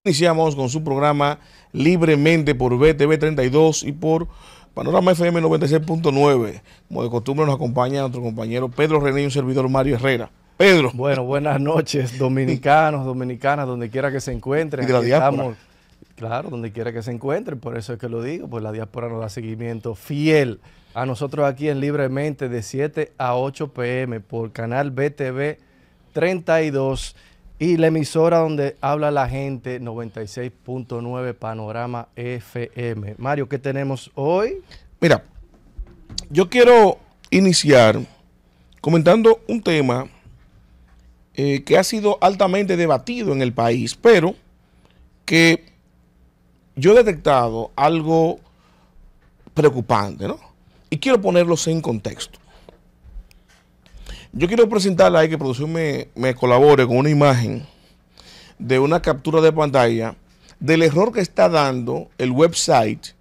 Iniciamos con su programa libremente por BTV 32 y por Panorama FM 96.9. Como de costumbre nos acompaña nuestro compañero Pedro René y un servidor Mario Herrera. Pedro. Bueno, buenas noches, dominicanos, dominicanas, donde quiera que se encuentren. Y de la diáspora. Estamos, claro, donde quiera que se encuentren, por eso es que lo digo, pues la diáspora nos da seguimiento fiel a nosotros aquí en Libremente de 7 a 8 p.m. por canal BTV 32 y la emisora donde habla la gente 96.9 Panorama FM. Mario, ¿qué tenemos hoy? Mira, yo quiero iniciar comentando un tema que ha sido altamente debatido en el país, pero que yo he detectado algo preocupante, ¿no? Y quiero ponerlos en contexto. Yo quiero presentarle ahí que producción me colabore con una imagen de una captura de pantalla del error que está dando el website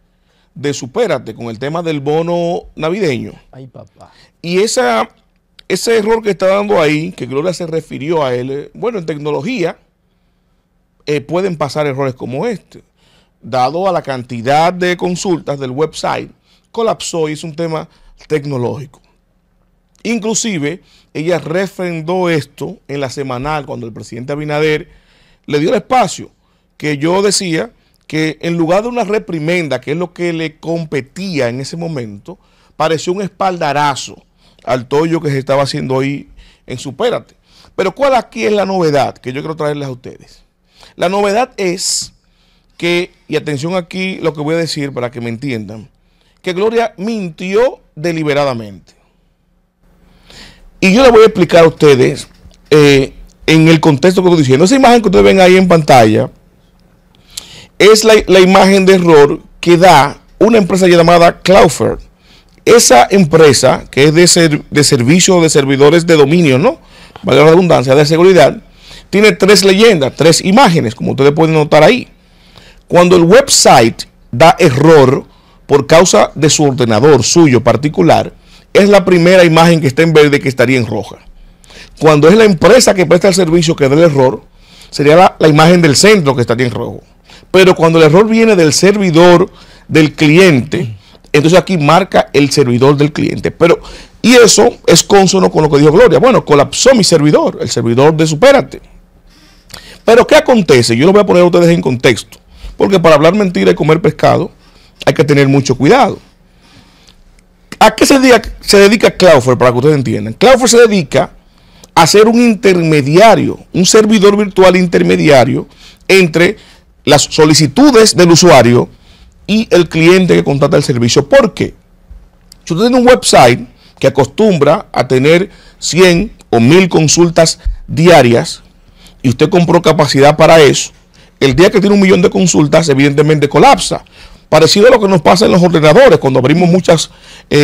de Supérate con el tema del bono navideño. Ay, papá. Y ese error que está dando ahí, que Gloria se refirió a él, bueno, en tecnología pueden pasar errores como este. Dado a la cantidad de consultas del website, colapsó y es un tema tecnológico. Inclusive, ella refrendó esto en la semanal cuando el presidente Abinader le dio el espacio, que yo decía que en lugar de una reprimenda, que es lo que le competía en ese momento, pareció un espaldarazo al tollo que se estaba haciendo ahí en Supérate. Pero ¿cuál aquí es la novedad que yo quiero traerles a ustedes? La novedad es que, y atención aquí lo que voy a decir para que me entiendan, que Gloria mintió deliberadamente. Y yo les voy a explicar a ustedes en el contexto que estoy diciendo. Esa imagen que ustedes ven ahí en pantalla es la imagen de error que da una empresa llamada Cloudflare. Esa empresa, que es de servicio de servidores de dominio, ¿no? Vale la redundancia, de seguridad, tiene tres leyendas, tres imágenes, como ustedes pueden notar ahí. Cuando el website da error por causa de su ordenador suyo particular, es la primera imagen que está en verde que estaría en roja. Cuando es la empresa que presta el servicio que da el error, sería la imagen del centro que estaría en rojo. Pero cuando el error viene del servidor del cliente, entonces aquí marca el servidor del cliente. Y eso es consono con lo que dijo Gloria. Bueno, colapsó mi servidor, el servidor de Supérate. Pero ¿qué acontece? Yo lo voy a poner a ustedes en contexto, porque para hablar mentira y comer pescado hay que tener mucho cuidado. ¿A qué se dedica Cloudflare, para que ustedes entiendan? Cloudflare se dedica a ser un intermediario, un servidor virtual intermediario entre las solicitudes del usuario y el cliente que contrata el servicio. ¿Por qué? Si usted tiene un website que acostumbra a tener 100 o 1000 consultas diarias y usted compró capacidad para eso, el día que tiene 1 millón de consultas, evidentemente colapsa. Parecido a lo que nos pasa en los ordenadores cuando abrimos muchas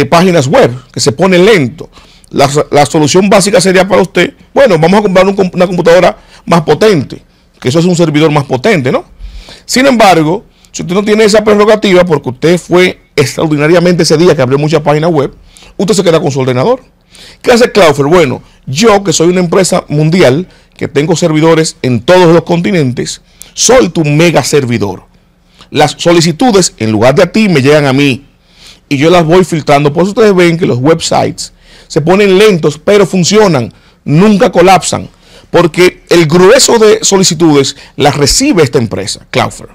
páginas web, que se pone lento. La solución básica sería para usted, bueno, vamos a comprar una computadora más potente, que eso es un servidor más potente, ¿no? Sin embargo, si usted no tiene esa prerrogativa, porque usted fue extraordinariamente ese día que abrió muchas páginas web, usted se queda con su ordenador. ¿Qué hace Cloudflare? Bueno, yo que soy una empresa mundial, que tengo servidores en todos los continentes, soy tu mega servidor. Las solicitudes, en lugar de a ti, me llegan a mí y yo las voy filtrando. Por eso ustedes ven que los websites se ponen lentos, pero funcionan, nunca colapsan, porque el grueso de solicitudes las recibe esta empresa, Cloudflare.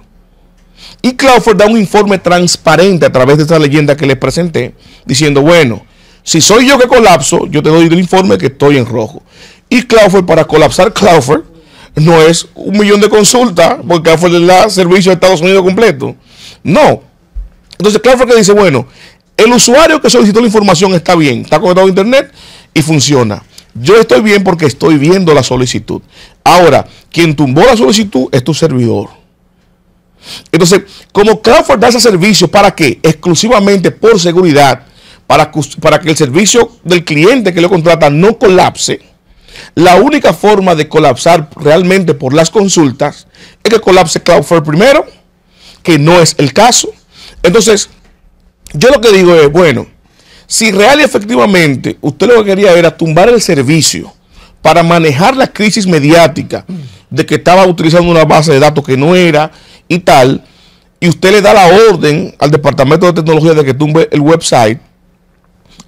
Y Cloudflare da un informe transparente a través de esta leyenda que les presenté, diciendo, bueno, si soy yo que colapso, yo te doy el informe que estoy en rojo. Y Cloudflare, para colapsar Cloudflare, no es 1 millón de consultas, porque Cloudflare le da servicio a Estados Unidos completo. No. Entonces Cloudflare que dice, bueno, el usuario que solicitó la información está bien, está conectado a internet y funciona. Yo estoy bien porque estoy viendo la solicitud. Ahora, quien tumbó la solicitud es tu servidor. Entonces, como Cloudflare da ese servicio, ¿para qué? Exclusivamente por seguridad, para que el servicio del cliente que lo contrata no colapse. La única forma de colapsar realmente por las consultas es que colapse Cloudflare primero, que no es el caso. Entonces, yo lo que digo es, bueno, si real y efectivamente usted lo que quería era tumbar el servicio para manejar la crisis mediática de que estaba utilizando una base de datos que no era y tal, y usted le da la orden al Departamento de Tecnología de que tumbe el website,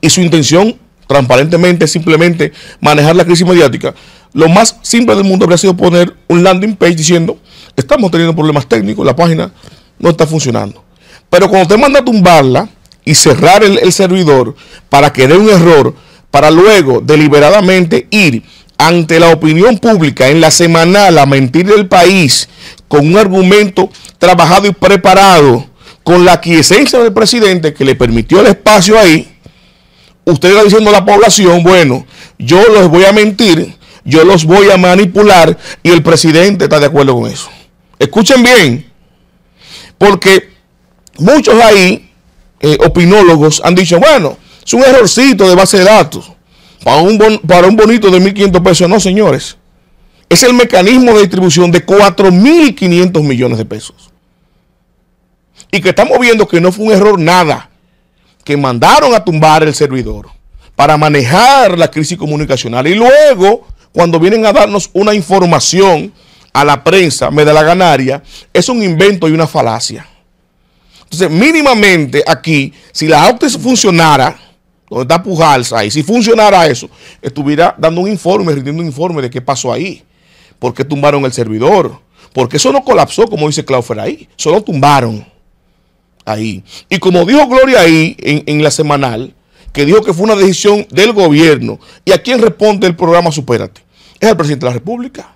y su intención transparentemente es simplemente manejar la crisis mediática, lo más simple del mundo habría sido poner un landing page diciendo: estamos teniendo problemas técnicos, la página no está funcionando. Pero cuando usted manda a tumbarla y cerrar el servidor para que dé un error, para luego deliberadamente ir ante la opinión pública en la semanal a mentir del país con un argumento trabajado y preparado, con la aquiescencia del presidente que le permitió el espacio ahí, usted está diciendo a la población: bueno, yo los voy a mentir, yo los voy a manipular, y el presidente está de acuerdo con eso. Escuchen bien, porque muchos ahí, opinólogos, han dicho: bueno, es un errorcito de base de datos para un bonito de 1.500 pesos. No, señores, es el mecanismo de distribución de 4.500 millones de pesos. Y que estamos viendo que no fue un error nada, que mandaron a tumbar el servidor para manejar la crisis comunicacional, y luego cuando vienen a darnos una información a la prensa medalaganaria, es un invento y una falacia. Entonces, mínimamente aquí, si la AUTES funcionara, donde está Pujals ahí, si funcionara eso, estuviera dando un informe, rindiendo un informe de qué pasó ahí, por qué tumbaron el servidor, porque eso no colapsó, como dice Claufer ahí, solo tumbaron ahí. Y como dijo Gloria ahí en la semanal, que dijo que fue una decisión del gobierno, ¿y a quién responde el programa Supérate? Es al presidente de la República.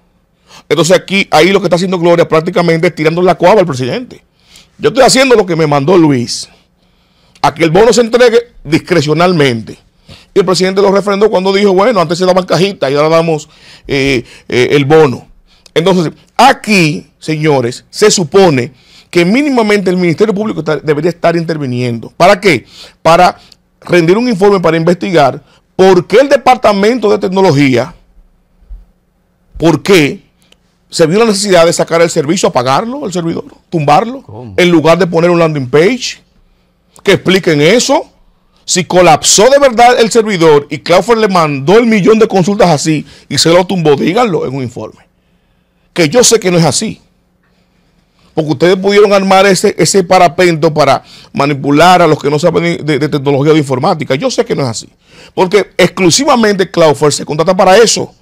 Entonces aquí, ahí lo que está haciendo Gloria prácticamente es tirando la cuava al presidente. Yo estoy haciendo lo que me mandó Luis, a que el bono se entregue discrecionalmente. Y el presidente lo refrendó cuando dijo: bueno, antes se daban cajitas y ahora damos el bono. Entonces, aquí, señores, se supone que mínimamente el Ministerio Público debería estar interviniendo. ¿Para qué? Para rendir un informe, para investigar por qué el Departamento de Tecnología, por qué se vio la necesidad de sacar el servicio, apagarlo, el servidor, tumbarlo, ¿cómo?, en lugar de poner un landing page. Que expliquen eso. Si colapsó de verdad el servidor y Claufer le mandó el millón de consultas así y se lo tumbó, díganlo en un informe. Que yo sé que no es así. Porque ustedes pudieron armar ese parapento para manipular a los que no saben de tecnología o de informática. Yo sé que no es así. Porque exclusivamente Claufer se contrata para eso.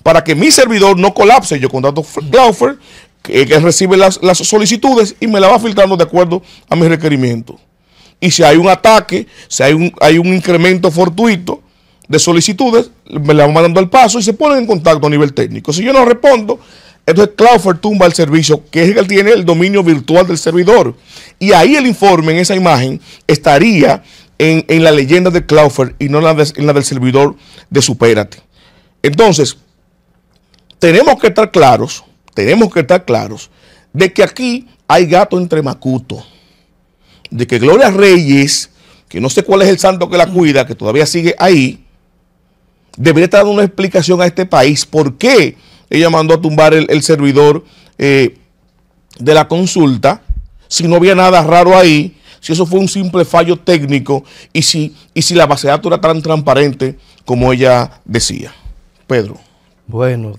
Para que mi servidor no colapse. Yo contrato a Claufer, que recibe las solicitudes y me la va filtrando de acuerdo a mis requerimientos. Y si hay un ataque, si hay un incremento fortuito de solicitudes, me la van mandando al paso y se ponen en contacto a nivel técnico. Si yo no respondo, entonces Claufer tumba el servicio, que es el que tiene el dominio virtual del servidor. Y ahí el informe, en esa imagen, estaría en la leyenda de Claufer y no en la del servidor de Supérate. Entonces, tenemos que estar claros de que aquí hay gato entre macuto. De que Gloria Reyes, que no sé cuál es el santo que la cuida, que todavía sigue ahí, debería estar dando una explicación a este país por qué ella mandó a tumbar el servidor de la consulta, si no había nada raro ahí, si eso fue un simple fallo técnico y si la base de datos era tan transparente como ella decía. Pedro. Bueno,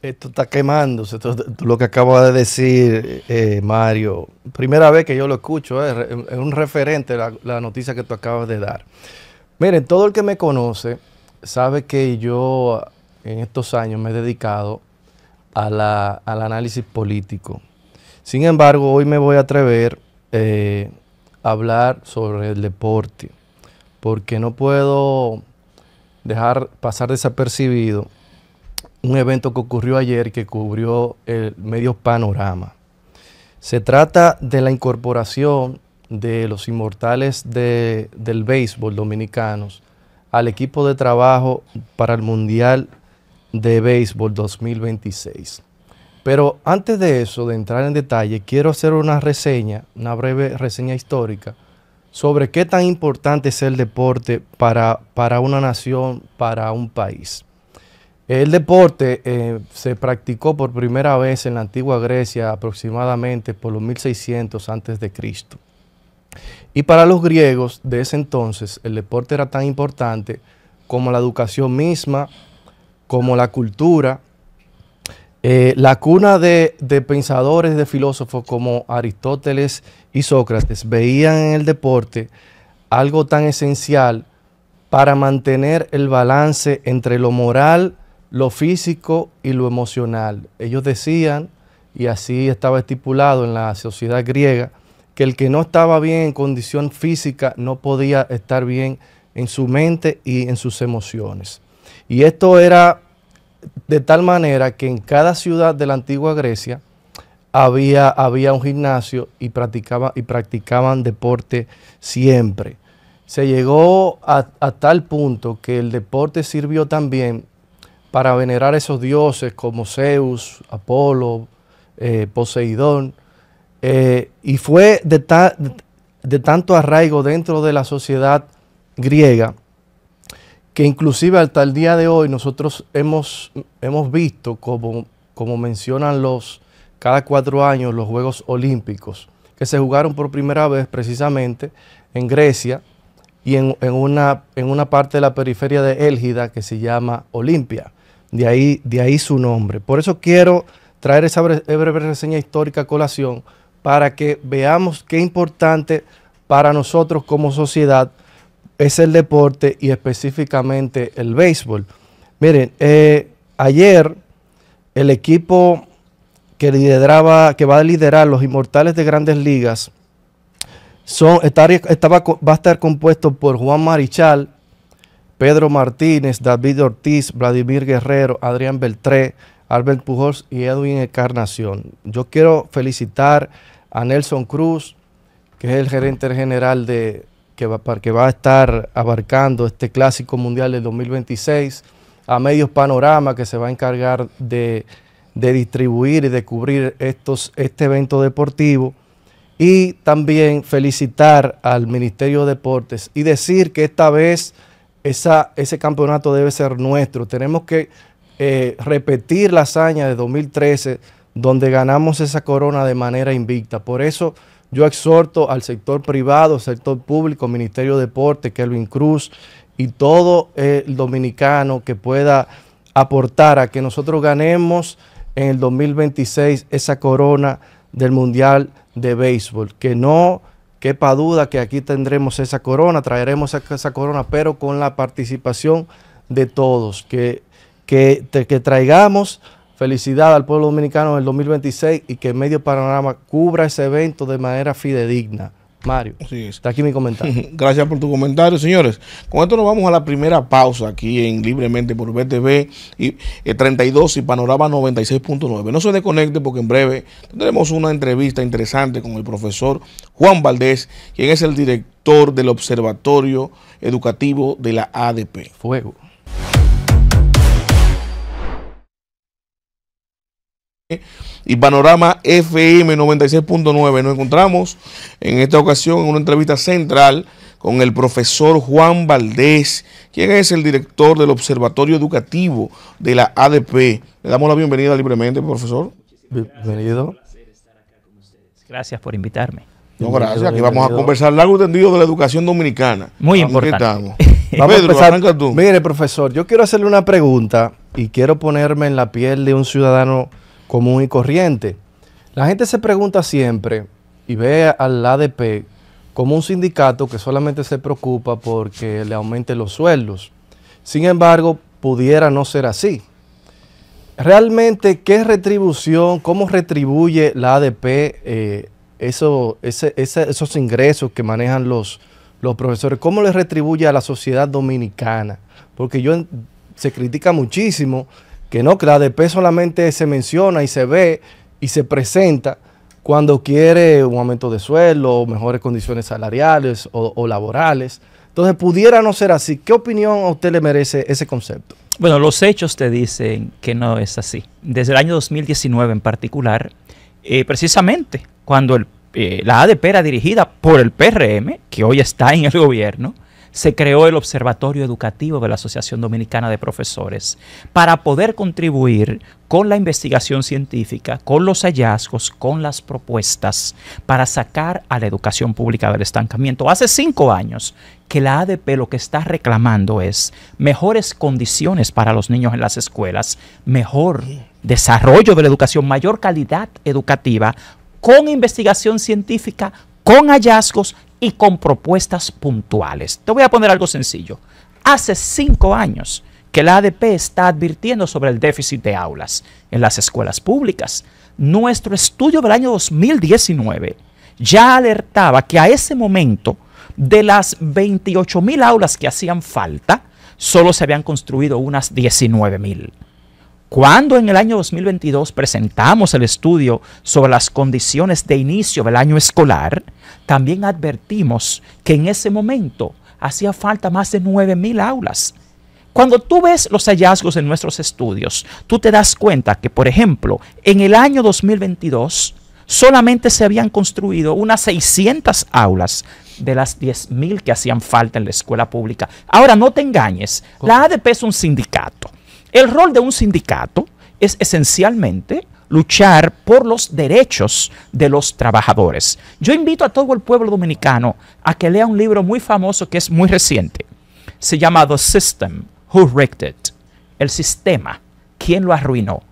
esto está quemándose, lo que acabo de decir, Mario. Primera vez que yo lo escucho, es un referente la noticia que tú acabas de dar. Miren, todo el que me conoce sabe que yo en estos años me he dedicado al análisis político. Sin embargo, hoy me voy a atrever a hablar sobre el deporte, porque no puedo dejar pasar desapercibido un evento que ocurrió ayer que cubrió el medio panorama. Se trata de la incorporación de los inmortales del béisbol dominicanos al equipo de trabajo para el Mundial de Béisbol 2026. Pero antes de eso, de entrar en detalle, quiero hacer una breve reseña histórica sobre qué tan importante es el deporte para una nación, para un país. El deporte se practicó por primera vez en la antigua Grecia aproximadamente por los 1600 a.C. Y para los griegos de ese entonces el deporte era tan importante como la educación misma, como la cultura La cuna de pensadores, de filósofos como Aristóteles y Sócrates veían en el deporte algo tan esencial para mantener el balance entre lo moral, lo físico y lo emocional. Ellos decían, y así estaba estipulado en la sociedad griega, que el que no estaba bien en condición física no podía estar bien en su mente y en sus emociones. Y esto era de tal manera que en cada ciudad de la antigua Grecia había un gimnasio y practicaban deporte siempre. Se llegó a tal punto que el deporte sirvió también para venerar a esos dioses como Zeus, Apolo, Poseidón, y fue de tanto arraigo dentro de la sociedad griega que inclusive hasta el día de hoy nosotros hemos visto como mencionan cada 4 años los Juegos Olímpicos, que se jugaron por primera vez precisamente en Grecia y en una parte de la periferia de Élgida que se llama Olimpia. De ahí su nombre. Por eso quiero traer esa breve reseña histórica a colación para que veamos qué importante para nosotros como sociedad es el deporte y específicamente el béisbol. Miren, ayer el equipo que va a liderar los Inmortales de Grandes Ligas va a estar compuesto por Juan Marichal, Pedro Martínez, David Ortiz, Vladimir Guerrero, Adrián Beltré, Albert Pujols y Edwin Encarnación. Yo quiero felicitar a Nelson Cruz, que es el gerente general que va a estar abarcando este Clásico Mundial del 2026, a Medios Panorama, que se va a encargar de distribuir y de cubrir este evento deportivo, y también felicitar al Ministerio de Deportes y decir que esta vez ese campeonato debe ser nuestro. Tenemos que repetir la hazaña de 2013, donde ganamos esa corona de manera invicta. Por eso yo exhorto al sector privado, sector público, Ministerio de Deportes, Kelvin Cruz y todo el dominicano que pueda aportar a que nosotros ganemos en el 2026 esa corona del Mundial de Béisbol. Que no quepa duda que aquí tendremos esa corona, traeremos esa corona, pero con la participación de todos. Que traigamos felicidad al pueblo dominicano en el 2026 y que Medio Panorama cubra ese evento de manera fidedigna. Mario, está aquí mi comentario. Gracias por tu comentario, señores. Con esto nos vamos a la primera pausa aquí en Libremente por BTV y 32 y Panorama 96.9. No se desconecte porque en breve tendremos una entrevista interesante con el profesor Juan Valdés, quien es el director del Observatorio Educativo de la ADP. Fuego. Y Panorama FM 96.9. Nos encontramos en esta ocasión en una entrevista central con el profesor Juan Valdés, quien es el director del Observatorio Educativo de la ADP. Le damos la bienvenida libremente, profesor. Bienvenido. Gracias por invitarme. No, gracias. Aquí vamos a conversar largo y tendido de la educación dominicana. Muy importante. Vamos Pedro, a empezar. arranca tú. Mire, profesor, yo quiero hacerle una pregunta y quiero ponerme en la piel de un ciudadano común y corriente. La gente se pregunta siempre y ve al ADP como un sindicato que solamente se preocupa porque le aumenten los sueldos. Sin embargo, pudiera no ser así. Realmente, ¿qué retribución, cómo retribuye la ADP esos ingresos que manejan los profesores? ¿Cómo les retribuye a la sociedad dominicana? Porque se critica muchísimo que la ADP solamente se menciona y se ve y se presenta cuando quiere un aumento de sueldo o mejores condiciones salariales o laborales. Entonces, pudiera no ser así. ¿Qué opinión a usted le merece ese concepto? Bueno, los hechos te dicen que no es así. Desde el año 2019 en particular, precisamente cuando la ADP era dirigida por el PRM, que hoy está en el gobierno, se creó el Observatorio Educativo de la Asociación Dominicana de Profesores para poder contribuir con la investigación científica, con los hallazgos, con las propuestas para sacar a la educación pública del estancamiento. Hace 5 años que la ADP lo que está reclamando es mejores condiciones para los niños en las escuelas, mejor desarrollo de la educación, mayor calidad educativa, con investigación científica, con hallazgos y con propuestas puntuales. Te voy a poner algo sencillo. Hace 5 años que la ADP está advirtiendo sobre el déficit de aulas en las escuelas públicas. Nuestro estudio del año 2019 ya alertaba que a ese momento, de las 28,000 aulas que hacían falta, solo se habían construido unas 19,000. Cuando en el año 2022 presentamos el estudio sobre las condiciones de inicio del año escolar, también advertimos que en ese momento hacía falta más de 9,000 aulas. Cuando tú ves los hallazgos en nuestros estudios, tú te das cuenta que, por ejemplo, en el año 2022 solamente se habían construido unas 600 aulas de las 10,000 que hacían falta en la escuela pública. Ahora, no te engañes, la ADP es un sindicato. El rol de un sindicato es esencialmente luchar por los derechos de los trabajadores. Yo invito a todo el pueblo dominicano a que lea un libro muy famoso que es muy reciente. Se llama The System, Who Wrecked It? El sistema, ¿quién lo arruinó?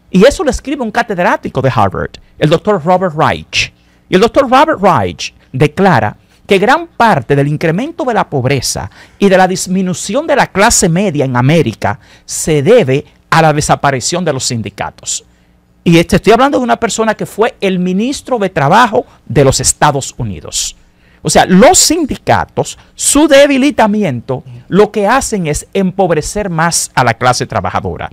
Y eso lo escribe un catedrático de Harvard, el doctor Robert Reich. Y el doctor Robert Reich declara que gran parte del incremento de la pobreza y de la disminución de la clase media en América se debe a la desaparición de los sindicatos. Y estoy hablando de una persona que fue el ministro de Trabajo de los Estados Unidos. O sea, los sindicatos, su debilitamiento, lo que hacen es empobrecer más a la clase trabajadora.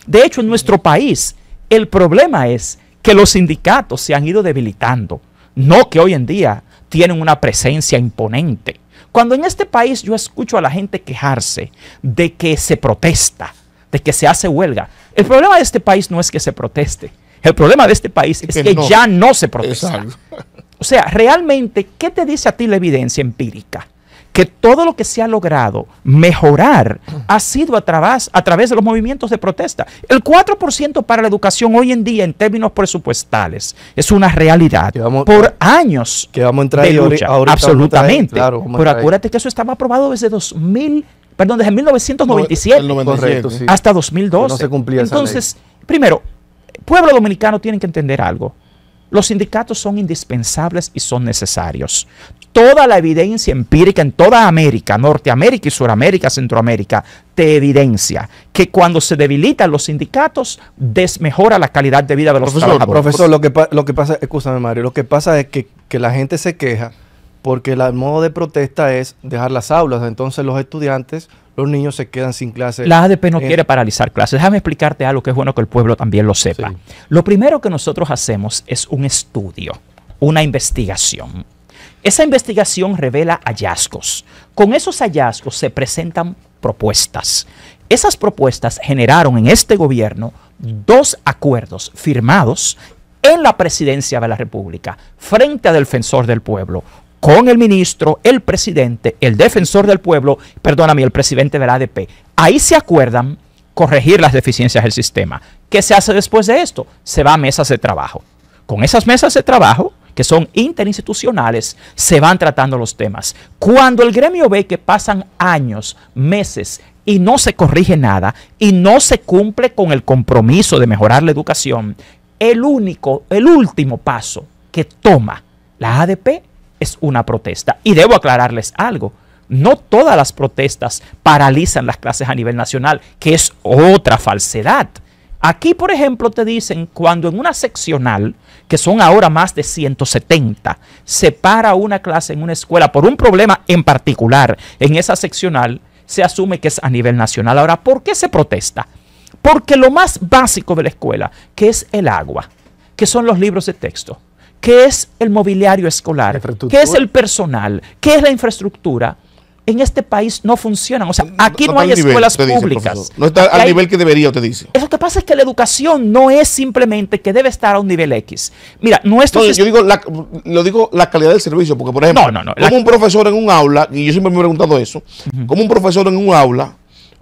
De hecho, en nuestro país, el problema es que los sindicatos se han ido debilitando, no que hoy en día tienen una presencia imponente. Cuando en este país yo escucho a la gente quejarse de que se protesta, de que se hace huelga, el problema de este país no es que se proteste. El problema de este país es que no, ya no se protesta. Exacto. O sea, realmente, ¿qué te dice a ti la evidencia empírica? Que todo lo que se ha logrado mejorar ha sido a través de los movimientos de protesta. El 4% para la educación hoy en día en términos presupuestales es una realidad por años que vamos a entrar de lucha. Ahorita absolutamente. Claro, pero acuérdate que eso estaba aprobado desde 1997 correcto, sí, hasta 2012. No se cumplía Entonces, esa ley. Primero, el pueblo dominicano tiene que entender algo. Los sindicatos son indispensables y son necesarios. Toda la evidencia empírica en toda América, Norteamérica y Suramérica, Centroamérica, te evidencia que cuando se debilitan los sindicatos, desmejora la calidad de vida de los trabajadores. Profesor, lo que pasa, escúchame Mario, lo que pasa es que la gente se queja porque el modo de protesta es dejar las aulas. Entonces los estudiantes, los niños se quedan sin clases. La ADP no quiere paralizar clases. Déjame explicarte algo que es bueno que el pueblo también lo sepa. Sí. Lo primero que nosotros hacemos es un estudio, una investigación. Esa investigación revela hallazgos. Con esos hallazgos se presentan propuestas. Esas propuestas generaron en este gobierno 2 acuerdos firmados en la presidencia de la República frente al defensor del pueblo, con el ministro, el presidente, el defensor del pueblo, perdóname, el presidente de la ADP. Ahí se acuerdan corregir las deficiencias del sistema. ¿Qué se hace después de esto? Se va a mesas de trabajo. Con esas mesas de trabajo, que son interinstitucionales, se van tratando los temas. Cuando el gremio ve que pasan años, meses y no se corrige nada y no se cumple con el compromiso de mejorar la educación, el último paso que toma la ADP es una protesta. Y debo aclararles algo. No todas las protestas paralizan las clases a nivel nacional, que es otra falsedad. Aquí, por ejemplo, te dicen cuando en una seccional, que son ahora más de 170, se para una clase en una escuela por un problema en particular en esa seccional, se asume que es a nivel nacional. Ahora, ¿por qué se protesta? Porque lo más básico de la escuela, que es el agua, que son los libros de texto, que es el mobiliario escolar, que es el personal, que es la infraestructura, en este país no funcionan. O sea, aquí no hay escuelas públicas. No está al nivel que debería, te dice. Lo que pasa es que la educación no es simplemente que debe estar a un nivel X. Mira, yo digo la calidad del servicio, porque por ejemplo, como un profesor en un aula, y yo siempre me he preguntado eso, como un profesor en un aula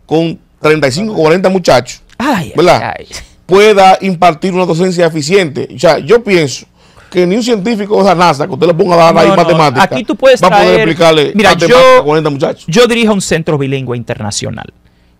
con 35 o 40 muchachos, ¿verdad? Pueda impartir una docencia eficiente. O sea, yo pienso que ni un científico de la NASA, que usted le ponga a dar ahí matemáticas, aquí tú puedes va a poder explicarle mira, matemáticas a 40 muchachos. Yo dirijo un centro bilingüe internacional.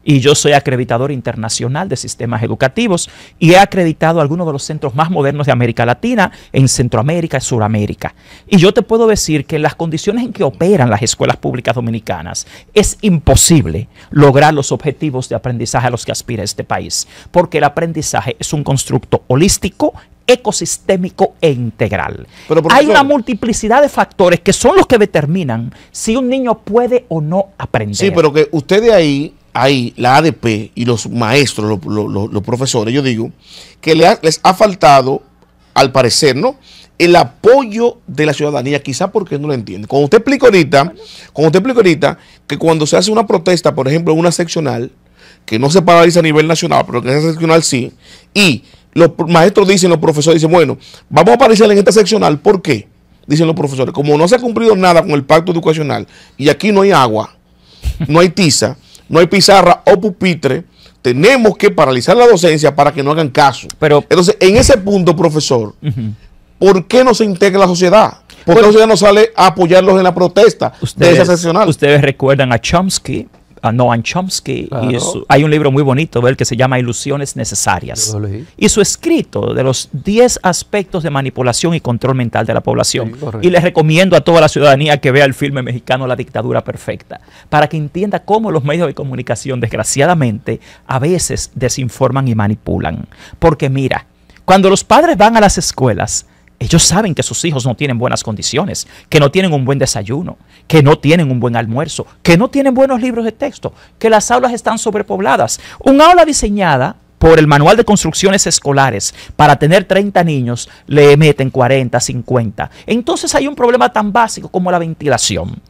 y yo soy acreditador internacional de sistemas educativos y he acreditado algunos de los centros más modernos de América Latina, en Centroamérica y Suramérica. Y yo te puedo decir que en las condiciones en que operan las escuelas públicas dominicanas es imposible lograr los objetivos de aprendizaje a los que aspira este país, porque el aprendizaje es un constructo holístico, ecosistémico e integral. Pero, hay una multiplicidad de factores que son los que determinan si un niño puede o no aprender. Sí, pero que ustedes ahí, la ADP y los maestros, los profesores, yo digo, que les ha faltado, al parecer, ¿no?, el apoyo de la ciudadanía, quizá porque no lo entienden. Cuando usted explica ahorita que cuando se hace una protesta, por ejemplo, en una seccional, que no se paraliza a nivel nacional, pero que en esa seccional sí, y los maestros dicen, los profesores dicen, bueno, vamos a paralizar en esta seccional, ¿por qué? Dicen los profesores, como no se ha cumplido nada con el pacto educacional y aquí no hay agua, no hay tiza, no hay pizarra o pupitre, tenemos que paralizar la docencia para que no hagan caso. Pero, entonces, en ese punto, profesor, ¿por qué no se integra la sociedad? ¿Por qué la sociedad no sale a apoyarlos en la protesta de esa seccional? Ustedes recuerdan a Chomsky, a Noam Chomsky, claro. Y hay un libro muy bonito de él que se llama Ilusiones Necesarias. Y su escrito de los 10 aspectos de manipulación y control mental de la población. Sí, y les recomiendo a toda la ciudadanía que vea el filme mexicano La Dictadura Perfecta, para que entienda cómo los medios de comunicación, desgraciadamente, a veces desinforman y manipulan. Porque mira, cuando los padres van a las escuelas, ellos saben que sus hijos no tienen buenas condiciones, que no tienen un buen desayuno, que no tienen un buen almuerzo, que no tienen buenos libros de texto, que las aulas están sobrepobladas. Un aula diseñada por el Manual de Construcciones Escolares para tener 30 niños, le meten 40, 50. Entonces hay un problema tan básico como la ventilación.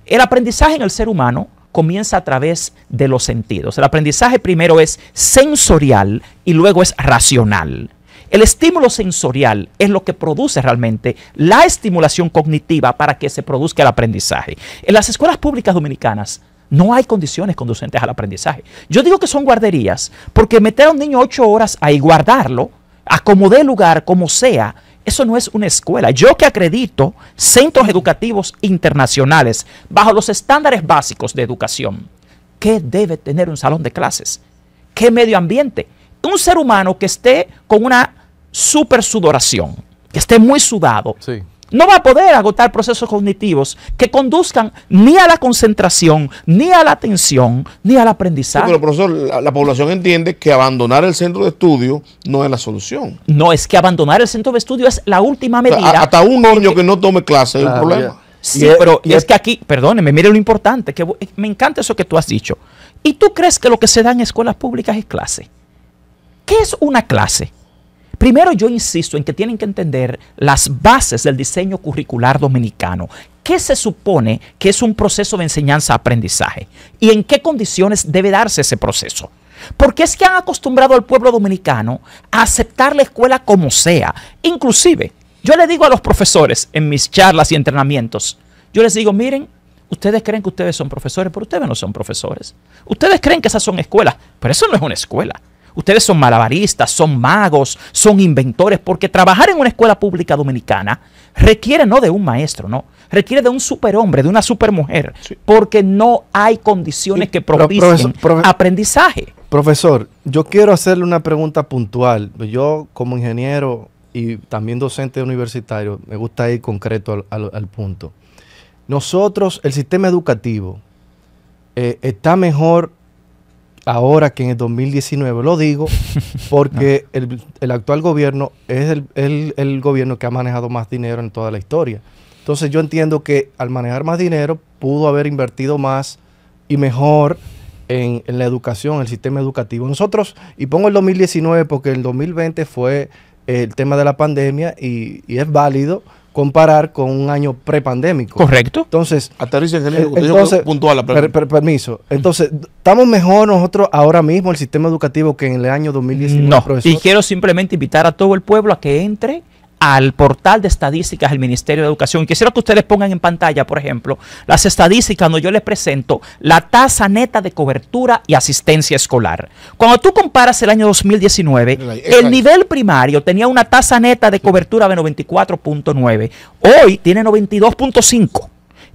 El aprendizaje en el ser humano comienza a través de los sentidos. El aprendizaje primero es sensorial y luego es racional. El estímulo sensorial es lo que produce realmente la estimulación cognitiva para que se produzca el aprendizaje. En las escuelas públicas dominicanas no hay condiciones conducentes al aprendizaje. Yo digo que son guarderías porque meter a un niño 8 horas ahí, guardarlo, acomodé el lugar como sea, eso no es una escuela. Yo que acredito centros educativos internacionales bajo los estándares básicos de educación, ¿qué debe tener un salón de clases? ¿Qué medio ambiente? Un ser humano que esté con una super sudoración, que esté muy sudado, sí, no va a poder agotar procesos cognitivos que conduzcan ni a la concentración, ni a la atención, ni al aprendizaje. Sí, pero profesor, la población entiende que abandonar el centro de estudio no es la solución. No, es que abandonar el centro de estudio es la última medida. O sea, hasta un niño que no tome clase es un problema. Sí, pero es que aquí, perdóneme, mire lo importante, que me encanta eso que tú has dicho. ¿Y tú crees que lo que se da en escuelas públicas es clase? ¿Qué es una clase? Primero, yo insisto en que tienen que entender las bases del diseño curricular dominicano. ¿Qué se supone que es un proceso de enseñanza-aprendizaje? ¿Y en qué condiciones debe darse ese proceso? Porque es que han acostumbrado al pueblo dominicano a aceptar la escuela como sea. Inclusive, yo le digo a los profesores en mis charlas y entrenamientos, yo les digo, miren, ustedes creen que ustedes son profesores, pero ustedes no son profesores. Ustedes creen que esas son escuelas, pero eso no es una escuela. Ustedes son malabaristas, son magos, son inventores, porque trabajar en una escuela pública dominicana requiere no de un maestro, no, requiere de un superhombre, de una supermujer, sí, porque no hay condiciones que propicien aprendizaje. Profesor, yo quiero hacerle una pregunta puntual. Yo como ingeniero y también docente universitario, me gusta ir concreto al punto. Nosotros, el sistema educativo, está mejor ahora que en el 2019, lo digo porque el actual gobierno es el gobierno que ha manejado más dinero en toda la historia. Entonces yo entiendo que al manejar más dinero pudo haber invertido más y mejor en la educación, el sistema educativo. Nosotros, y pongo el 2019 porque el 2020 fue el tema de la pandemia y es válido comparar con un año prepandémico. Correcto. Entonces, entonces puntual la permiso. Entonces, ¿estamos mejor nosotros ahora mismo el sistema educativo que en el año 2019? No, profesor? Y quiero simplemente invitar a todo el pueblo a que entre al portal de estadísticas del Ministerio de Educación. Y quisiera que ustedes pongan en pantalla, por ejemplo, las estadísticas donde yo les presento la tasa neta de cobertura y asistencia escolar. Cuando tú comparas el año 2019, el nivel primario tenía una tasa neta de cobertura de 94.9. Hoy tiene 92.5.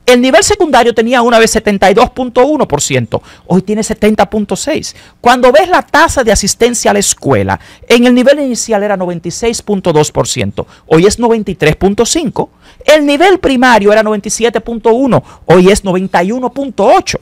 El nivel secundario tenía una vez 72.1%, hoy tiene 70.6%. Cuando ves la tasa de asistencia a la escuela, en el nivel inicial era 96.2%, hoy es 93.5%. El nivel primario era 97.1%, hoy es 91.8%.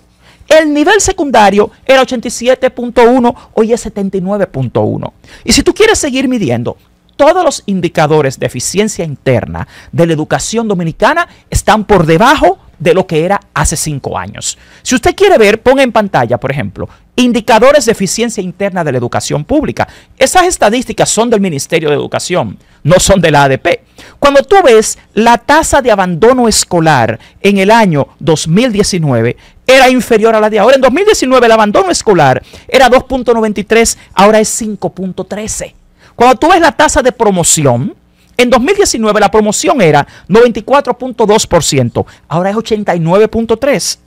El nivel secundario era 87.1%, hoy es 79.1%. Y si tú quieres seguir midiendo, todos los indicadores de eficiencia interna de la educación dominicana están por debajo de lo que era hace 5 años. Si usted quiere ver, ponga en pantalla, por ejemplo, indicadores de eficiencia interna de la educación pública. Esas estadísticas son del Ministerio de Educación, no son de la ADP. Cuando tú ves la tasa de abandono escolar en el año 2019, era inferior a la de ahora. En 2019 el abandono escolar era 2.93, ahora es 5.13. Cuando tú ves la tasa de promoción, en 2019 la promoción era 94.2%, ahora es 89.3%.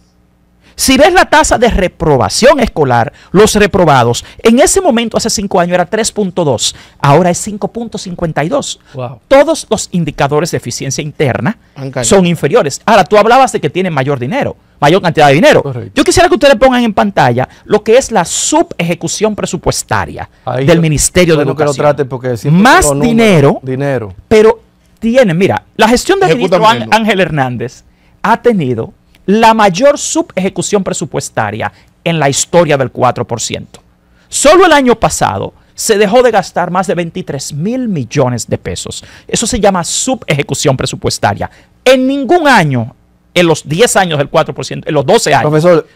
Si ves la tasa de reprobación escolar, los reprobados, en ese momento hace 5 años era 3.2, ahora es 5.52. Wow. Todos los indicadores de eficiencia interna son inferiores. Ahora, tú hablabas de que tienen mayor dinero, mayor cantidad de dinero. Correcto. Yo quisiera que ustedes pongan en pantalla lo que es la subejecución presupuestaria del Ministerio de Educación. Que lo trate porque más números, dinero, pero tienen, mira, la gestión del ministro Ángel Hernández ha tenido la mayor subejecución presupuestaria en la historia del 4%. Solo el año pasado se dejó de gastar más de 23,000 millones de pesos. Eso se llama subejecución presupuestaria. En ningún año, en los 10 años del 4%, en los 12 años. Profesor,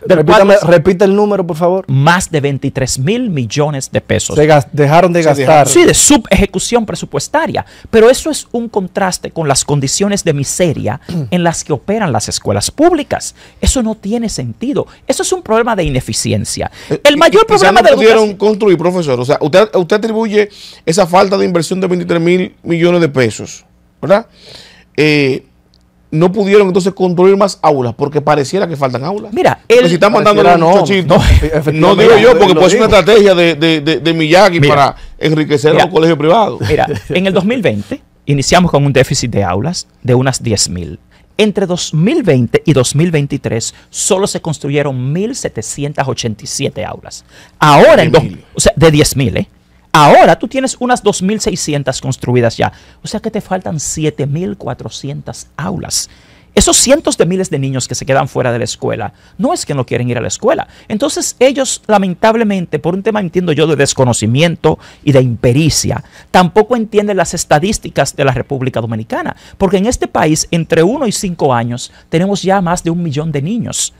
repita el número, por favor. Más de 23,000 millones de pesos. Dejaron de gastar. Sí, de subejecución presupuestaria. Pero eso es un contraste con las condiciones de miseria en las que operan las escuelas públicas. Eso no tiene sentido. Eso es un problema de ineficiencia. El mayor problema de la educación... pudieron construir, profesor. O sea, usted atribuye esa falta de inversión de 23,000 millones de pesos, ¿verdad? No pudieron entonces construir más aulas porque pareciera que faltan aulas. Mira, si están mandando no digo yo, porque puede ser una estrategia de Miyagi para enriquecer a los colegios privados. Mira, en el 2020 iniciamos con un déficit de aulas de unas 10,000. Entre 2020 y 2023 solo se construyeron 1,787 aulas. Ahora, o sea, de 10,000, Ahora tú tienes unas 2,600 construidas ya. O sea que te faltan 7,400 aulas. Esos cientos de miles de niños que se quedan fuera de la escuela, no es que no quieren ir a la escuela. Entonces ellos, lamentablemente, por un tema, entiendo yo, de desconocimiento y de impericia, tampoco entienden las estadísticas de la República Dominicana. Porque en este país, entre 1 y 5 años, tenemos ya más de 1 millón de niños.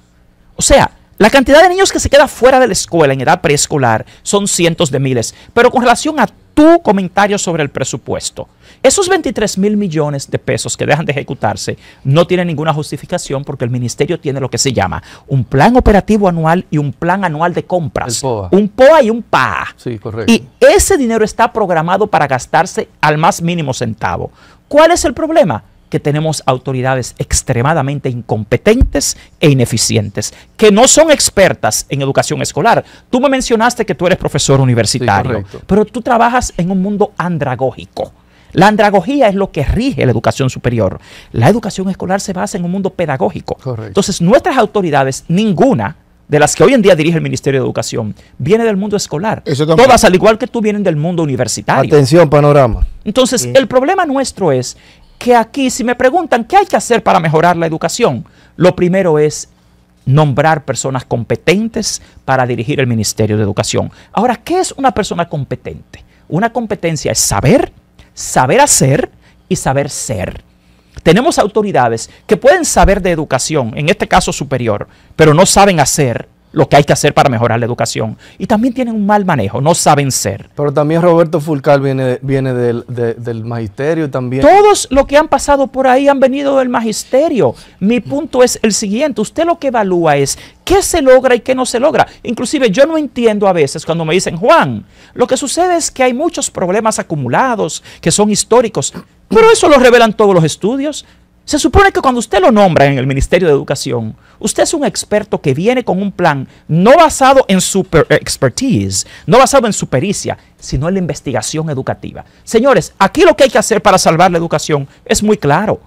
O sea, la cantidad de niños que se queda fuera de la escuela en edad preescolar son cientos de miles. Pero con relación a tu comentario sobre el presupuesto, esos 23,000 millones de pesos que dejan de ejecutarse no tienen ninguna justificación porque el ministerio tiene lo que se llama un plan operativo anual y un plan anual de compras. Un POA y un PAA. Sí, correcto. Y ese dinero está programado para gastarse al más mínimo centavo. ¿Cuál es el problema? Que tenemos autoridades extremadamente incompetentes e ineficientes, que no son expertas en educación escolar. Tú me mencionaste que tú eres profesor universitario, sí, pero tú trabajas en un mundo andragógico. La andragogía es lo que rige la educación superior. La educación escolar se basa en un mundo pedagógico. Correcto. Entonces, nuestras autoridades, ninguna de las que hoy en día dirige el Ministerio de Educación, viene del mundo escolar. Todas, al igual que tú, vienen del mundo universitario. Atención, panorama. Entonces, sí, el problema nuestro es que aquí, si me preguntan qué hay que hacer para mejorar la educación, lo primero es nombrar personas competentes para dirigir el Ministerio de Educación. Ahora, ¿qué es una persona competente? Una competencia es saber, saber hacer y saber ser. Tenemos autoridades que pueden saber de educación, en este caso superior, pero no saben hacer lo que hay que hacer para mejorar la educación. Y también tienen un mal manejo, no saben ser. Pero también Roberto Fulcar viene del magisterio también. Todos los que han pasado por ahí han venido del magisterio. Mi punto es el siguiente, usted lo que evalúa es qué se logra y qué no se logra. Inclusive yo no entiendo a veces cuando me dicen, Juan, lo que sucede es que hay muchos problemas acumulados que son históricos, pero eso lo revelan todos los estudios. Se supone que cuando usted lo nombra en el Ministerio de Educación, usted es un experto que viene con un plan no basado en su expertise, no basado en su pericia, sino en la investigación educativa. Señores, aquí lo que hay que hacer para salvar la educación es muy claro.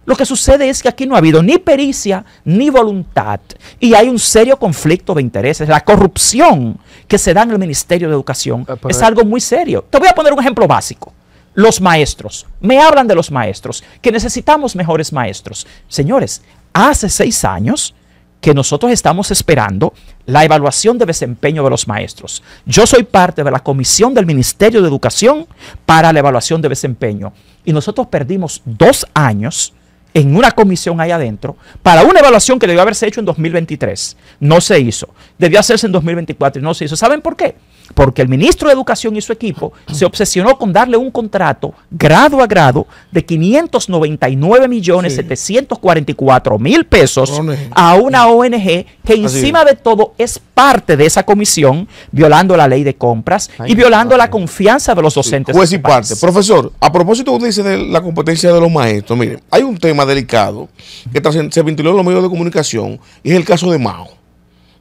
Lo que sucede es que aquí no ha habido ni pericia ni voluntad y hay un serio conflicto de intereses. La corrupción que se da en el Ministerio de Educación es algo muy serio. Te voy a poner un ejemplo básico. Los maestros. Me hablan de los maestros, que necesitamos mejores maestros. Señores, hace 6 años que nosotros estamos esperando la evaluación de desempeño de los maestros. Yo soy parte de la comisión del Ministerio de Educación para la evaluación de desempeño y nosotros perdimos 2 años en una comisión ahí adentro para una evaluación que debió haberse hecho en 2023. No se hizo. Debió hacerse en 2024 y no se hizo. ¿Saben por qué? Porque el ministro de Educación y su equipo se obsesionó con darle un contrato grado a grado de 599.744.000 pesos a una ONG que encima de todo es parte de esa comisión, violando la ley de compras y violando la confianza de los docentes. Juez y parte. Profesor, a propósito usted dice de la competencia de los maestros, mire, hay un tema delicado que se ventiló en los medios de comunicación y es el caso de Mao.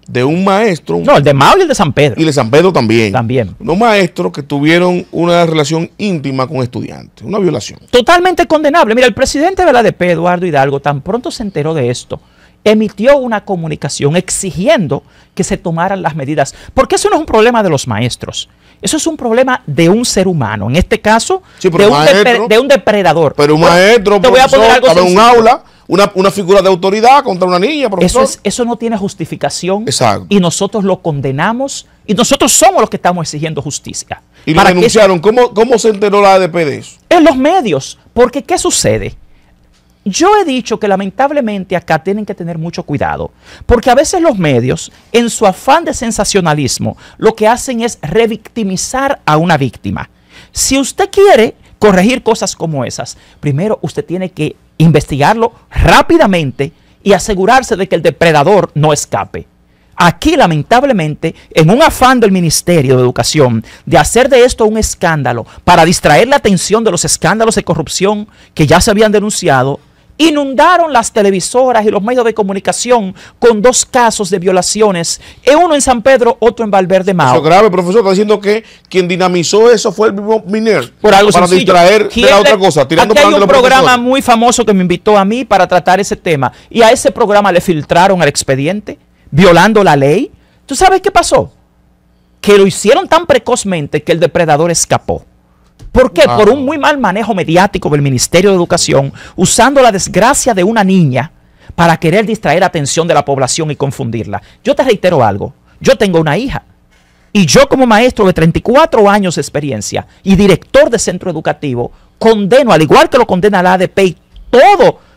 De un maestro. No, el de Mao y el de San Pedro. Y el de San Pedro también. También. Unos maestros que tuvieron una relación íntima con estudiantes. Una violación. Totalmente condenable. Mira, el presidente de la ADP, Eduardo Hidalgo, tan pronto se enteró de esto, emitió una comunicación exigiendo que se tomaran las medidas. Porque eso no es un problema de los maestros. Eso es un problema de un ser humano. En este caso, sí, de un depredador. Pero un maestro, te voy a poner algo en un aula. Una figura de autoridad contra una niña, profesor. Eso no tiene justificación. Exacto. Y nosotros lo condenamos y nosotros somos los que estamos exigiendo justicia. Y lo denunciaron. ¿Cómo se enteró la ADP de eso? En los medios. Porque ¿qué sucede? Yo he dicho que lamentablemente acá tienen que tener mucho cuidado. Porque a veces los medios, en su afán de sensacionalismo, lo que hacen es revictimizar a una víctima. Si usted quiere corregir cosas como esas, primero usted tiene que investigarlo rápidamente y asegurarse de que el depredador no escape. Aquí, lamentablemente, en un afán del Ministerio de Educación de hacer de esto un escándalo para distraer la atención de los escándalos de corrupción que ya se habían denunciado, inundaron las televisoras y los medios de comunicación con 2 casos de violaciones, uno en San Pedro, otro en Valverde Mao. Eso es grave, profesor. Está diciendo que quien dinamizó eso fue el mismo Miner. Por algo para sencillo. distraer de la otra cosa. Tirando aquí hay un programa profesores muy famoso que me invitó a mí para tratar ese tema. Y a ese programa le filtraron el expediente, violando la ley. ¿Tú sabes qué pasó? Que lo hicieron tan precozmente que el depredador escapó. ¿Por qué? Por un muy mal manejo mediático del Ministerio de Educación, usando la desgracia de una niña para querer distraer la atención de la población y confundirla. Yo te reitero algo, yo tengo una hija y yo como maestro de 34 años de experiencia y director de centro educativo, condeno, al igual que lo condena la ADP y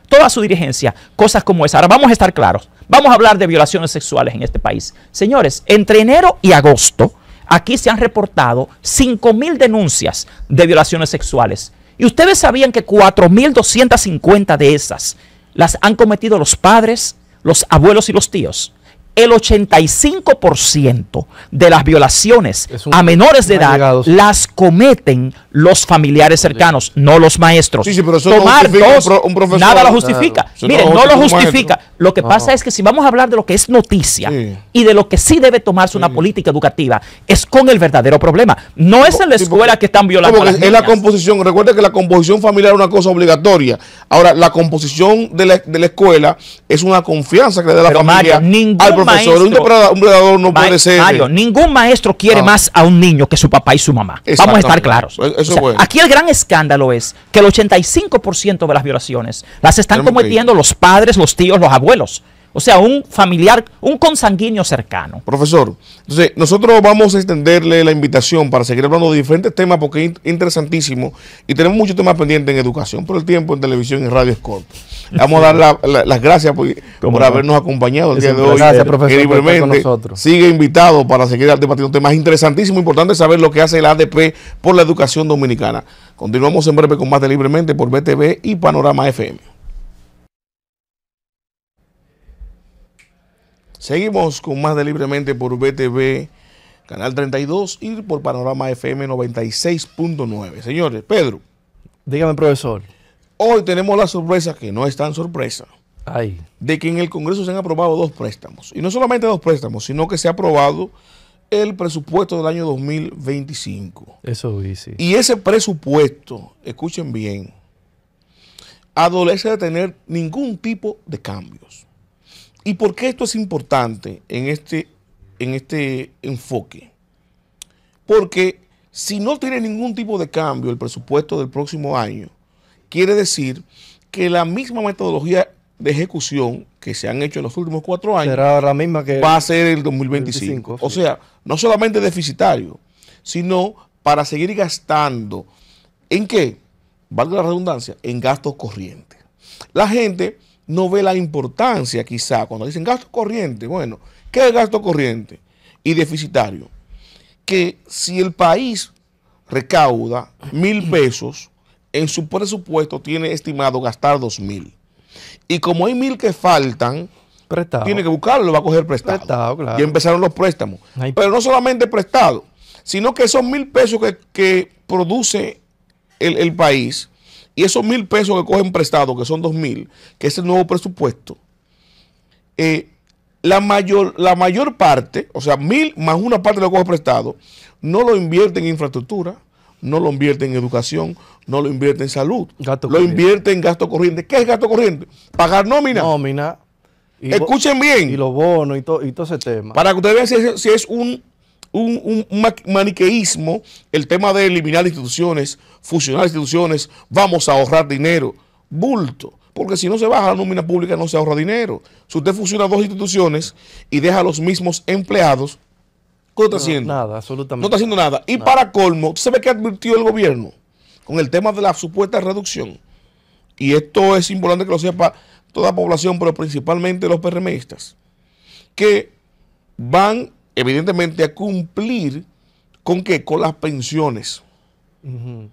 toda su dirigencia, cosas como esa. Ahora vamos a estar claros, vamos a hablar de violaciones sexuales en este país. Señores, entre enero y agosto, aquí se han reportado 5.000 denuncias de violaciones sexuales. Y ustedes sabían que 4.250 de esas las han cometido los padres, los abuelos y los tíos. El 85% de las violaciones a menores de edad las cometen los familiares cercanos, no los maestros. Sí, pero eso Tomar no un profesor, nada lo justifica. Miren, no lo justifica. Lo que pasa es que si vamos a hablar de lo que es noticia y de lo que sí debe tomarse una política educativa, es con el verdadero problema. No es en la escuela que están violando a las niñas. Es la composición. Recuerda que la composición familiar es una cosa obligatoria. Ahora, la composición de la escuela es una confianza que le da la familia al profesor. Maestro, un depredador no puede ser. Mario, ningún maestro quiere más a un niño que su papá y su mamá. Vamos a estar claros. Eso es bueno. Aquí el gran escándalo es que el 85% de las violaciones las están cometiendo los padres, los tíos, los abuelos. O sea, un familiar, un consanguíneo cercano. Profesor, entonces nosotros vamos a extenderle la invitación para seguir hablando de diferentes temas porque es interesantísimo y tenemos muchos temas pendientes en educación, por el tiempo en televisión y en radio es corto. Le vamos a dar las gracias por habernos acompañado el día de hoy. Gracias, profesor, por estar con libremente nosotros. Sigue invitado para seguir debatiendo temas interesantísimos, importante saber lo que hace la ADP por la educación dominicana. Continuamos en breve con más de Libremente por BTV y Panorama FM. Seguimos con más de Libremente por BTV, Canal 32 y por Panorama FM 96.9. Señores, Pedro. Dígame, profesor. Hoy tenemos la sorpresa, que no es tan sorpresa, Ay. de que en el Congreso se han aprobado 2 préstamos. Y no solamente 2 préstamos, sino que se ha aprobado el presupuesto del año 2025. Eso vi, sí. Y ese presupuesto, escuchen bien, adolece de tener ningún tipo de cambios. ¿Y por qué esto es importante en este enfoque? Porque si no tiene ningún tipo de cambio el presupuesto del próximo año, quiere decir que la misma metodología de ejecución que se han hecho en los últimos 4 años será la misma que va a ser el 2025. 25, O sí. sea, no solamente deficitario, sino para seguir gastando. ¿En qué? Valga la redundancia, en gastos corrientes. La gente no ve la importancia quizá cuando dicen gasto corriente. Bueno, ¿qué es gasto corriente y deficitario? Que si el país recauda 1,000 pesos, en su presupuesto tiene estimado gastar 2,000. Y como hay 1,000 que faltan, prestado. tiene que buscarlo, lo va a coger prestado. Prestado, claro. Ya empezaron los préstamos. Ay. Pero no solamente prestado, sino que esos 1,000 pesos que produce el país y esos 1,000 pesos que cogen prestado, que son 2,000, que es el nuevo presupuesto, la mayor parte, o sea, 1,000 más una parte de lo que coge prestado, no lo invierte en infraestructura, no lo invierte en educación, no lo invierte en salud, Gasto lo corriente. invierte en gasto corriente. ¿Qué es gasto corriente? Pagar nómina. Nómina. Escuchen bien. Y los bonos y todo ese tema. Para que ustedes vean si es un maniqueísmo el tema de eliminar instituciones, fusionar instituciones, vamos a ahorrar dinero. Bulto. Porque si no se baja la nómina pública no se ahorra dinero. Si usted fusiona 2 instituciones y deja a los mismos empleados, ¿qué está haciendo? Nada, No absolutamente. está haciendo nada. Y para colmo, ¿usted sabe qué advirtió el gobierno con el tema de la supuesta reducción? Y esto es importante que lo sepa toda la población, pero principalmente los PRMistas, que van evidentemente a cumplir ¿con qué? Con las pensiones. Ujú.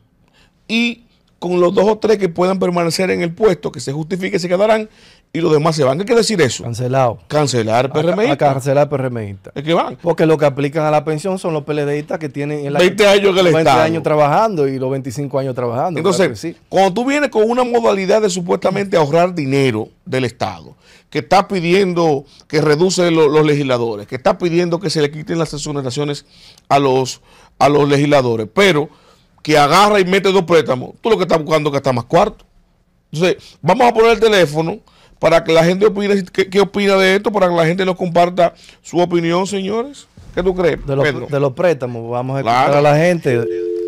Y con los 2 o 3 que puedan permanecer en el puesto, que se justifique, se quedarán, y los demás se van. ¿Qué quiere decir eso? Cancelado. Cancelar PRMistas. A cancelar PRMistas. Es que van. Porque lo que aplican a la pensión son los PLDistas que tienen 20 años en el 20 Estado. años trabajando y los 25 años trabajando. Entonces, claro que sí. cuando tú vienes con una modalidad de supuestamente ahorrar dinero del Estado, que está pidiendo que reduce los legisladores, que está pidiendo que se le quiten las exoneraciones a los legisladores, pero que agarra y mete 2 préstamos, tú lo que estás buscando es gastar más cuarto. Entonces, vamos a poner el teléfono para que la gente opine qué opina de esto, para que la gente nos comparta su opinión, señores. ¿Qué tú crees, Pedro? De los préstamos, vamos a escuchar Claro. a la gente.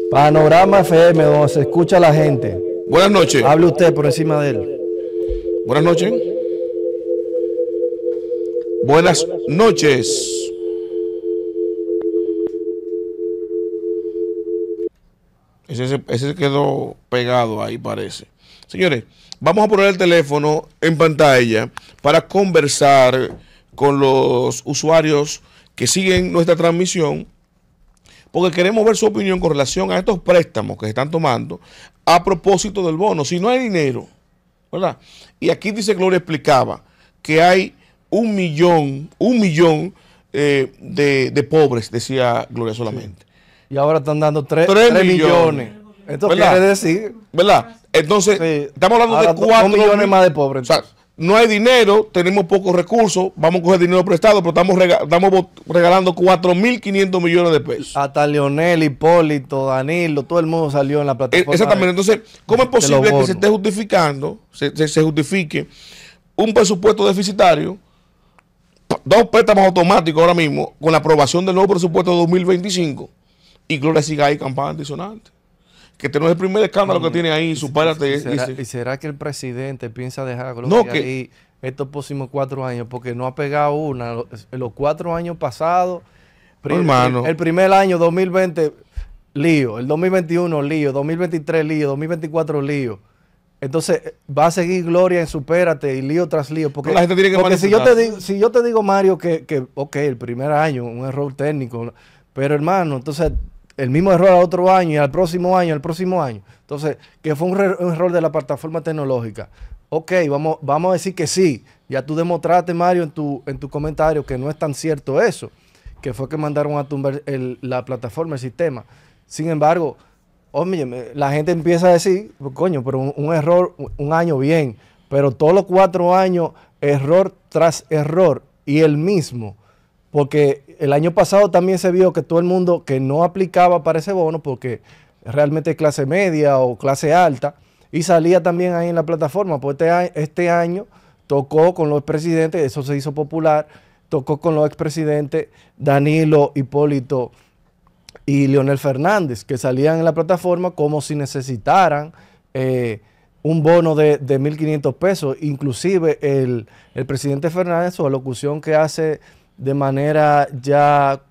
Panorama FM, donde se escucha a la gente. Buenas noches. Hable usted por encima de él. Buenas noches. Buenas noches. Ese quedó pegado ahí, parece. Señores, vamos a poner el teléfono en pantalla para conversar con los usuarios que siguen nuestra transmisión, porque queremos ver su opinión con relación a estos préstamos que se están tomando a propósito del bono. Si no hay dinero, ¿verdad? Y aquí dice Gloria, explicaba que hay 1 millón de pobres, decía Gloria solamente. Y ahora están dando 3 3 millones. Esto ¿Verdad? quiere decir, ¿Verdad? Entonces, sí, estamos hablando ahora de 4 millones más de pobres. O sea, no hay dinero, tenemos pocos recursos, vamos a coger dinero prestado, pero estamos regalando 4.500 millones de pesos. Hasta Leonel, Hipólito, Danilo, todo el mundo salió en la plataforma. Exactamente. Entonces, ¿cómo es de los posible que bonos. se esté justificando, se justifique un presupuesto deficitario, 2 préstamos automáticos ahora mismo, con la aprobación del nuevo presupuesto de 2025, y Gloria siga ahí campana antisonante? Que este no es el primer escándalo que tiene ahí, supérate. ¿Y será que el presidente piensa dejar No, que- ahí estos próximos 4 años? Porque no ha pegado una. En los 4 años pasados, No, hermano. el primer año 2020, lío. El 2021, lío. 2023, lío. 2024, lío. Entonces, va a seguir Gloria en supérate y lío tras lío. Porque, No, la gente tiene que porque si manifestarse. yo te digo, Mario, ok, el primer año, un error técnico. Pero, hermano, entonces el mismo error al otro año y al próximo año, Entonces, que fue un error de la plataforma tecnológica. Ok, vamos a decir que sí. Ya tú demostraste, Mario, en tu comentario que no es tan cierto eso, que fue que mandaron a tumbar la plataforma, el sistema. Sin embargo, oye, la gente empieza a decir, pues, coño, pero un error, un año bien, pero todos los 4 años, error tras error, y el mismo. Porque el año pasado también se vio que todo el mundo que no aplicaba para ese bono, porque realmente es clase media o clase alta, y salía también ahí en la plataforma. Pues este año tocó con los expresidentes, eso se hizo popular, tocó con los expresidentes Danilo, Hipólito y Leonel Fernández, que salían en la plataforma como si necesitaran un bono de 1.500 pesos. Inclusive el presidente Fernández, su alocución que hace de manera ya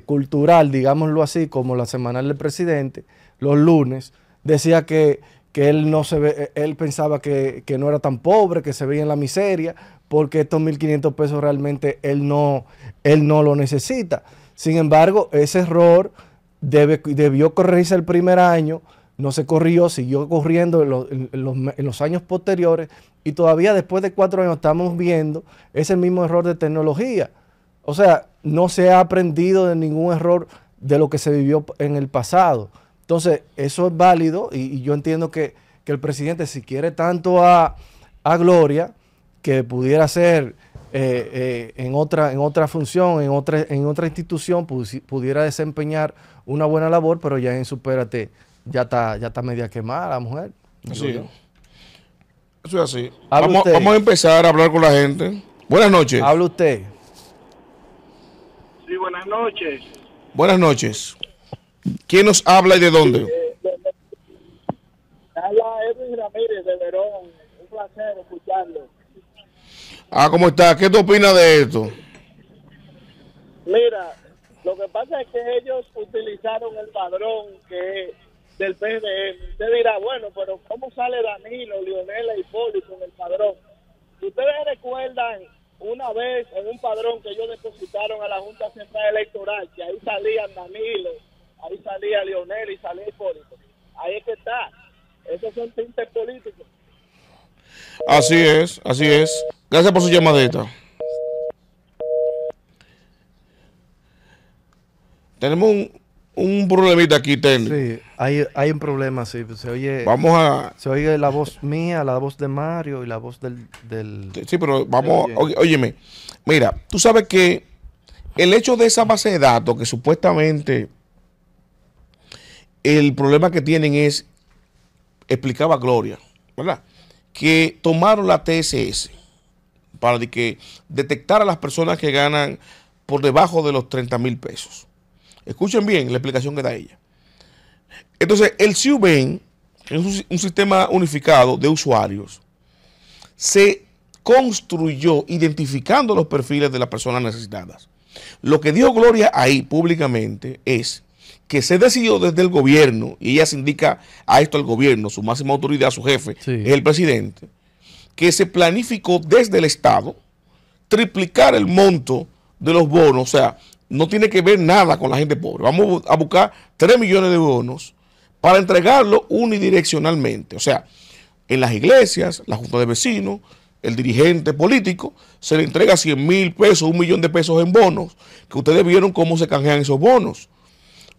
cultural, digámoslo así, como la semanal del presidente, los lunes, decía que él no se ve, él pensaba que no era tan pobre, que se veía en la miseria, porque estos 1.500 pesos realmente él no lo necesita. Sin embargo, ese error debió corregirse el primer año, no se corrigió, siguió corriendo en los años posteriores, y todavía después de 4 años estamos viendo ese mismo error de tecnología. O sea, no se ha aprendido de ningún error de lo que se vivió en el pasado. Entonces, eso es válido, y yo entiendo que el presidente, si quiere tanto a Gloria, que pudiera ser en otra función, en otra institución, pudiera desempeñar una buena labor, pero ya en Supérate ya está media quemada la mujer. Sí. Eso es así. Vamos a empezar a hablar con la gente. Buenas noches. Habla usted. Sí, buenas noches. Buenas noches. ¿Quién nos habla y de dónde? Habla Edwin Ramírez de Verón. Un placer escucharlo. ¿Cómo está? ¿Qué tú opinas de esto? Mira, lo que pasa es que ellos utilizaron el padrón que del PRM. Usted dirá, bueno, pero ¿cómo sale Danilo, Leonel e Hipólito en el padrón? Ustedes recuerdan una vez en un padrón que ellos depositaron a la Junta Central Electoral, que ahí salían Danilo, ahí salía Leonel y salía Hipólito. Ahí es que está. Esos son tintes políticos. Así es, así es. Gracias por su llamadita. Tenemos un problemita aquí, técnico. Sí, hay un problema, sí. Se oye, se oye la voz mía, la voz de Mario y la voz del... Sí, pero vamos... Óyeme, mira, tú sabes que el hecho de esa base de datos que supuestamente el problema que tienen es, explicaba Gloria, ¿verdad?, que tomaron la TSS para que detectar a las personas que ganan por debajo de los 30,000 pesos. Escuchen bien la explicación que da ella. Entonces, el CIUBEN es un sistema unificado de usuarios. Se construyó identificando los perfiles de las personas necesitadas. Lo que dijo Gloria ahí públicamente es que se decidió desde el gobierno, y ella se indica a esto al gobierno, su máxima autoridad, su jefe, sí, es el presidente, que se planificó desde el Estado triplicar el monto de los bonos. O sea, no tiene que ver nada con la gente pobre. Vamos a buscar 3 millones de bonos para entregarlo unidireccionalmente. O sea, en las iglesias, la junta de vecinos, el dirigente político, se le entrega 100,000 pesos, 1 millón de pesos en bonos, que ustedes vieron cómo se canjean esos bonos.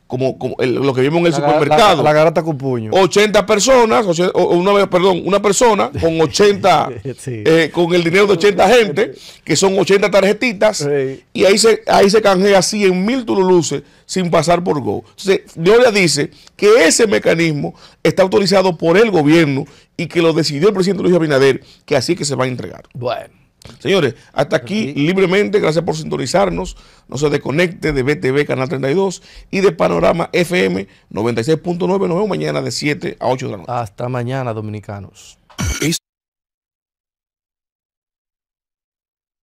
Como lo que vimos en el supermercado. La garata con puño. 80 personas, una persona con 80, sí, con el dinero de 80 gente, que son 80 tarjetitas, sí, y ahí se canjea 100,000 tululuces sin pasar por Go. Entonces, Gloria dice que ese mecanismo está autorizado por el gobierno y que lo decidió el presidente Luis Abinader, que así es que se va a entregar. Bueno. Señores, hasta aquí libremente, gracias por sintonizarnos. No se desconecte de BTV Canal 32 y de Panorama FM 96.9. Nos vemos mañana de 7 a 8 de la noche. Hasta mañana, dominicanos.